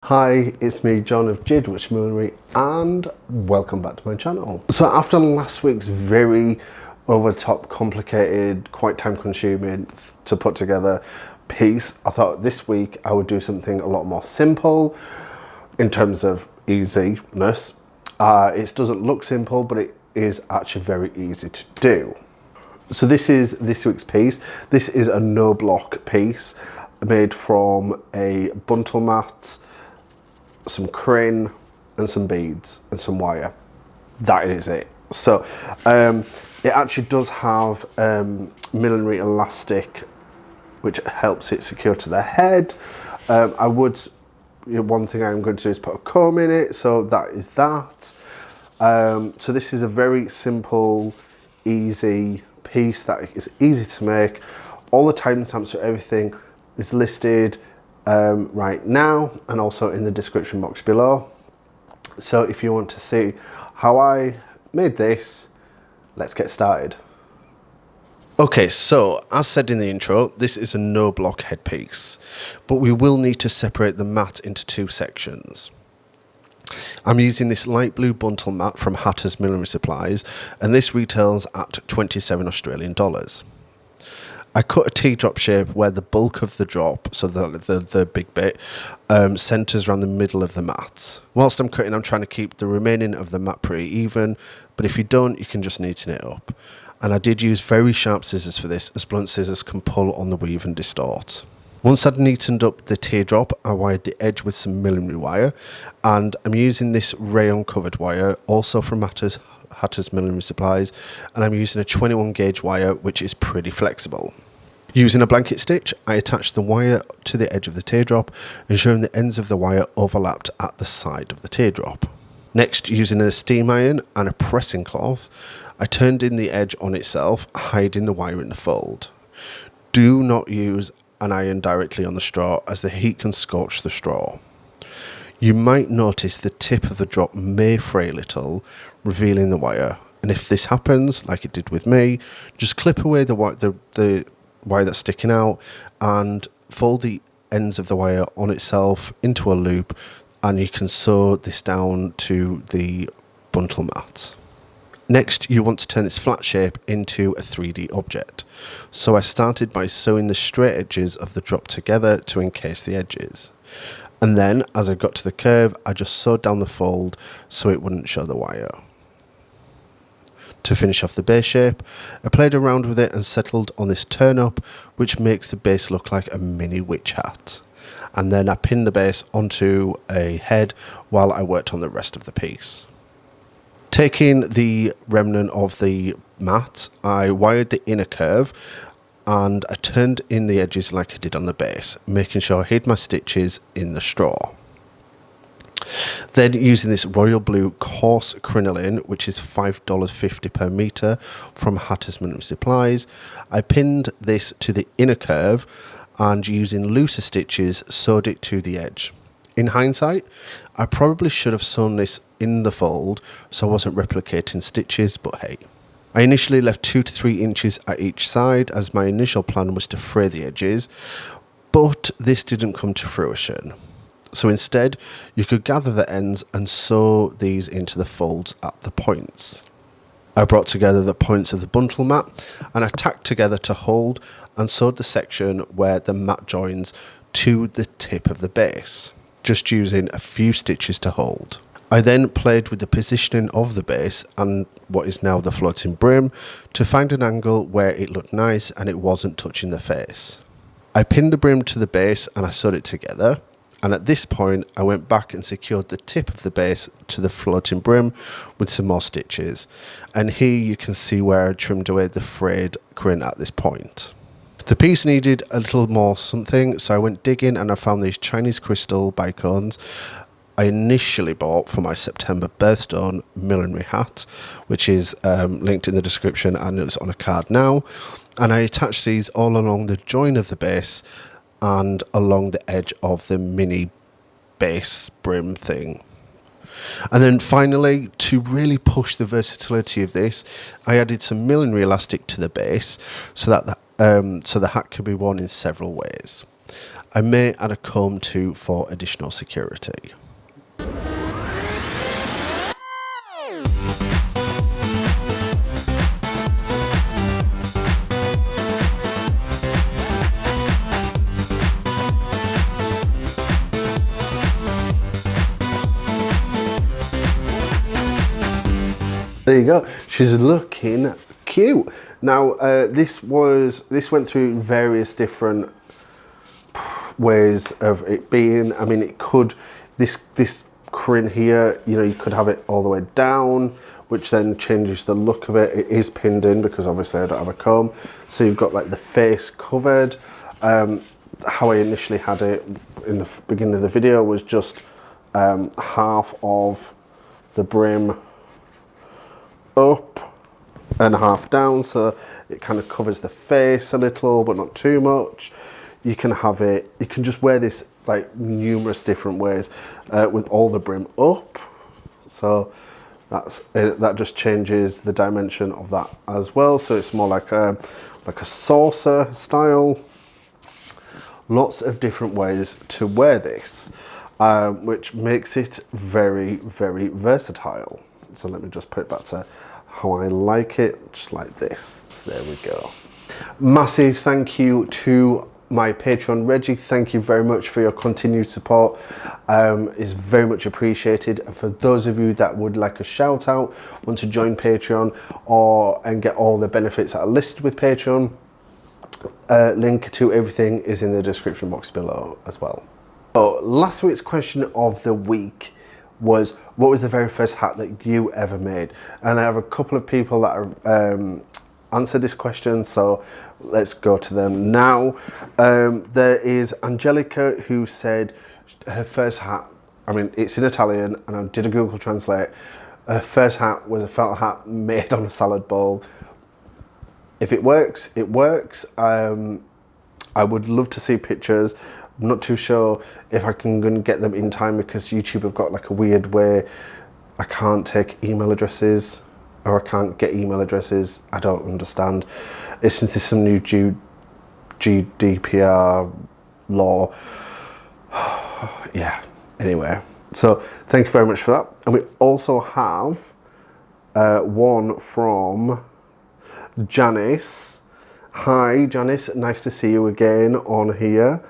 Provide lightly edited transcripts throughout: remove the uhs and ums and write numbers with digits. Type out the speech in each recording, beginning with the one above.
Hi, it's me, John of Hatters Millinery, and welcome back to my channel. So after last week's very over the top, complicated, quite time consuming to put together piece, I thought this week I would do something a lot more simple in terms of easiness. It doesn't look simple, but it is actually very easy to do. So this is this week's piece. This is a no block piece made from a Buntal mat, some crin and some beads and some wire. That is it. So it actually does have millinery elastic which helps it secure to the head. One thing I'm going to do is put a comb in it, so that is that. So this is a very simple, easy piece that is easy to make. All the timestamps for everything is listed right now and also in the description box below. So if you want to see how I made this, let's get started. Okay, so as said in the intro, this is a no block headpiece, but we will need to separate the mat into two sections. I'm using this light blue Buntal mat from Hatters Millinery Supplies, and this retails at 27 Australian dollars. I cut a teardrop shape where the bulk of the drop, so the big bit, centres around the middle of the mat. Whilst I'm cutting, I'm trying to keep the remaining of the mat pretty even, but if you don't, you can just neaten it up. And I did use very sharp scissors for this, as blunt scissors can pull on the weave and distort. Once I'd neatened up the teardrop, I wired the edge with some millinery wire, and I'm using this rayon covered wire, also from Hatters Millinery Supplies, and I'm using a 21 gauge wire which is pretty flexible. Using a blanket stitch, I attached the wire to the edge of the teardrop, ensuring the ends of the wire overlapped at the side of the teardrop. Next, using a steam iron and a pressing cloth, I turned in the edge on itself, hiding the wire in the fold. Do not use an iron directly on the straw, as the heat can scorch the straw. You might notice the tip of the drop may fray a little, revealing the wire, and if this happens, like it did with me, just clip away the wire that's sticking out and fold the ends of the wire on itself into a loop, and you can sew this down to the Buntal mat. Next, you want to turn this flat shape into a 3D object. So I started by sewing the straight edges of the drop together to encase the edges. And then, as I got to the curve, I just sewed down the fold so it wouldn't show the wire. To finish off the base shape, I played around with it and settled on this turn up, which makes the base look like a mini witch hat. And then I pinned the base onto a head while I worked on the rest of the piece. Taking the remnant of the mat, I wired the inner curve and I turned in the edges like I did on the base, making sure I hid my stitches in the straw. Then, using this royal blue coarse crinoline, which is $5.50 per metre from Hatters Millinery Supplies, I pinned this to the inner curve and, using looser stitches, sewed it to the edge. In hindsight, I probably should have sewn this in the fold so I wasn't replicating stitches, but hey. I initially left 2 to 3 inches at each side, as my initial plan was to fray the edges, but this didn't come to fruition. So instead, you could gather the ends and sew these into the folds at the points. I brought together the points of the Buntal mat and I tacked together to hold and sewed the section where the mat joins to the tip of the base, just using a few stitches to hold. I then played with the positioning of the base and what is now the floating brim to find an angle where it looked nice and it wasn't touching the face. I pinned the brim to the base and I sewed it together. And at this point, I went back and secured the tip of the base to the floating brim with some more stitches. And here you can see where I trimmed away the frayed crin at this point. The piece needed a little more something, so I went digging and I found these Chinese crystal bicones I initially bought for my September birthstone millinery hat, which is linked in the description and it's on a card now. And I attached these all along the join of the base and along the edge of the mini base brim thing. And then finally, to really push the versatility of this, I added some millinery elastic to the base so that the hat can be worn in several ways. I may add a comb too for additional security. There you go. She's looking cute. Now, this went through various different ways of it being. I mean, it could, this crin here, you know, you could have it all the way down, which then changes the look of it. It is pinned in because obviously I don't have a comb. So you've got like the face covered. How I initially had it in the beginning of the video was just half of the brim up and half down, so it kind of covers the face a little but not too much. You can have it, you can just wear this like numerous different ways with all the brim up, so that just changes the dimension of that as well, so it's more like a saucer style. Lots of different ways to wear this, which makes it very, very versatile. So let me just put it back to how I like it, just like this. There we go. Massive thank you to my Patreon Reggie. Thank you very much for your continued support. It's very much appreciated. And for those of you that would like a shout out, want to join Patreon and get all the benefits that are listed with Patreon, link to everything is in the description box below as well. So last week's question of the week was, what was the very first hat that you ever made? And I have a couple of people that are, answered this question, so let's go to them now. There is Angelica, who said her first hat, I mean, it's in Italian and I did a Google Translate. Her first hat was a felt hat made on a salad bowl. If it works, it works. I would love to see pictures. I'm not too sure if I can get them in time because YouTube have got like a weird way I can't take email addresses, or I can't get email addresses. I don't understand. It's into some new GDPR law. Yeah, anyway. So thank you very much for that. And we also have one from Janice. Hi Janice, nice to see you again on here.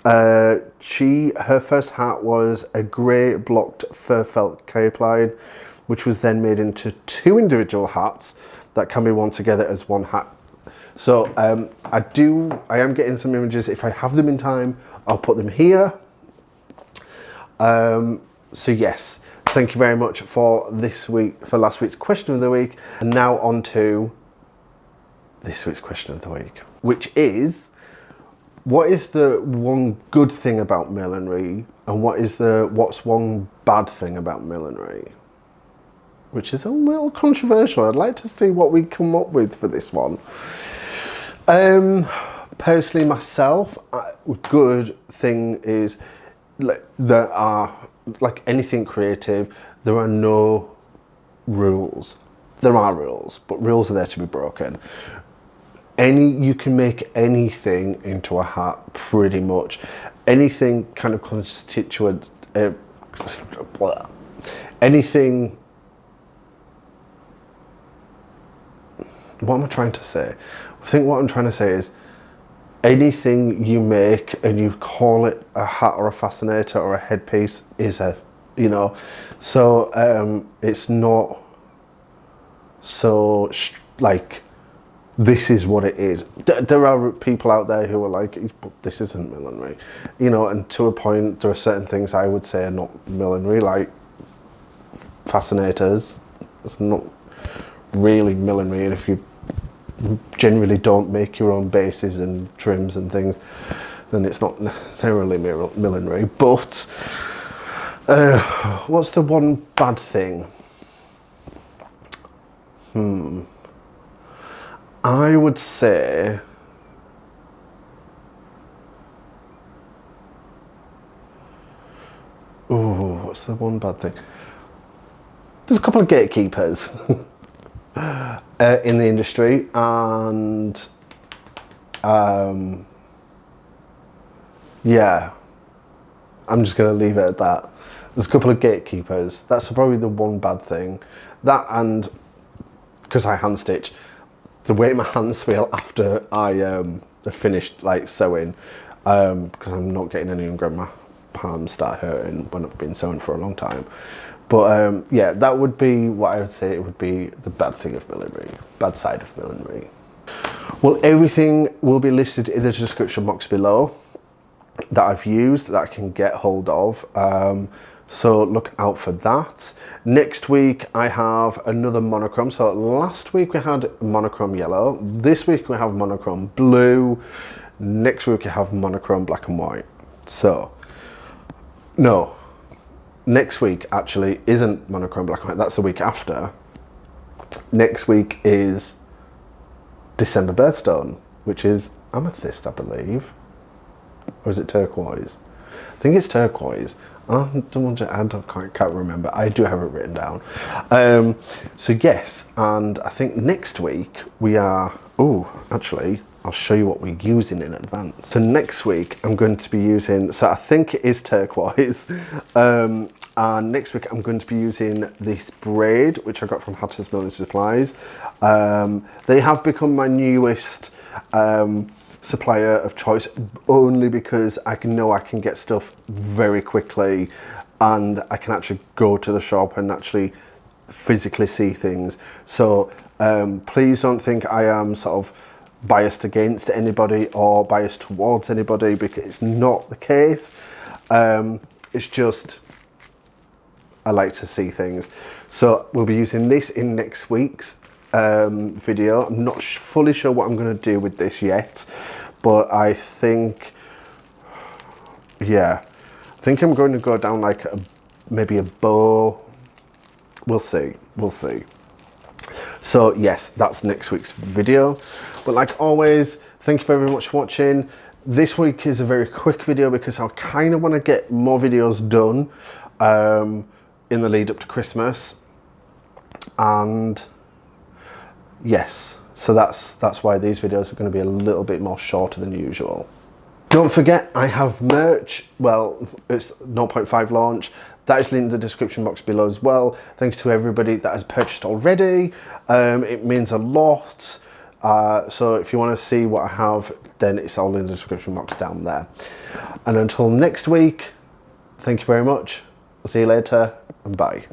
Her first hat was a grey blocked fur felt cape line, which was then made into 2 individual hats that can be worn together as one hat. So I am getting some images. If I have them in time, I'll put them here. So yes, thank you very much for last week's question of the week. And now on to this week's question of the week, which is, what is the one good thing about millinery, and what's one bad thing about millinery? Which is a little controversial. I'd like to see what we come up with for this one. Personally, myself, good thing is, there are, like anything creative, there are no rules. There are rules, but rules are there to be broken. You can make anything into a hat, pretty much. Anything kind of constituent, anything. What am I trying to say? I think what I'm trying to say is, anything you make and you call it a hat or a fascinator or a headpiece is so it's not so like, this is what it is. There are people out there who are like, but this isn't millinery, and to a point, there are certain things I would say are not millinery, like fascinators. It's not really millinery, and if you generally don't make your own bases and trims and things, then it's not necessarily millinery. But what's the one bad thing? I would say what's the one bad thing? There's a couple of gatekeepers in the industry, and Yeah, I'm just going to leave it at that. There's a couple of gatekeepers. That's probably the one bad thing. That, and because I hand stitch, the way my hands feel after I have finished like sewing, because I'm not getting any younger, my palms start hurting when I've been sewing for a long time. But yeah, that would be what I would say. It would be the bad thing of millinery, bad side of millinery. Well, everything will be listed in the description box below that I've used, that I can get hold of. So look out for that. Next week I have another monochrome. So last week we had monochrome yellow. This week we have monochrome blue. Next week we have monochrome black and white. So, no, next week actually isn't monochrome black and white. That's the week after. Next week is December birthstone, which is amethyst, I believe. Or is it turquoise? I think it's turquoise. I can't remember. I do have it written down. So yes, and I think next week we are, oh, actually, I'll show you what we're using in advance. So next week I'm going to be using, so I think it is turquoise. And next week I'm going to be using this braid, which I got from Hatters Millinery Supplies. They have become my newest supplier of choice, only because I know I can get stuff very quickly and I can actually go to the shop and actually physically see things. So please don't think I am sort of biased against anybody or biased towards anybody, because it's not the case. It's just I like to see things. So we'll be using this in next week's video. I'm not fully sure what I'm going to do with this yet, but I think, yeah, I think I'm going to go down like maybe a bow. We'll see, we'll see. So yes, that's next week's video. But like always, thank you very much for watching. This week is a very quick video because I kind of want to get more videos done in the lead up to Christmas. And yes, so that's why these videos are going to be a little bit more shorter than usual. Don't forget, I have merch. Well, it's 0.5 launch. That is linked in the description box below as well. Thank you to everybody that has purchased already. It means a lot. So if you want to see what I have, then it's all in the description box down there. And until next week, thank you very much. I'll see you later, and bye.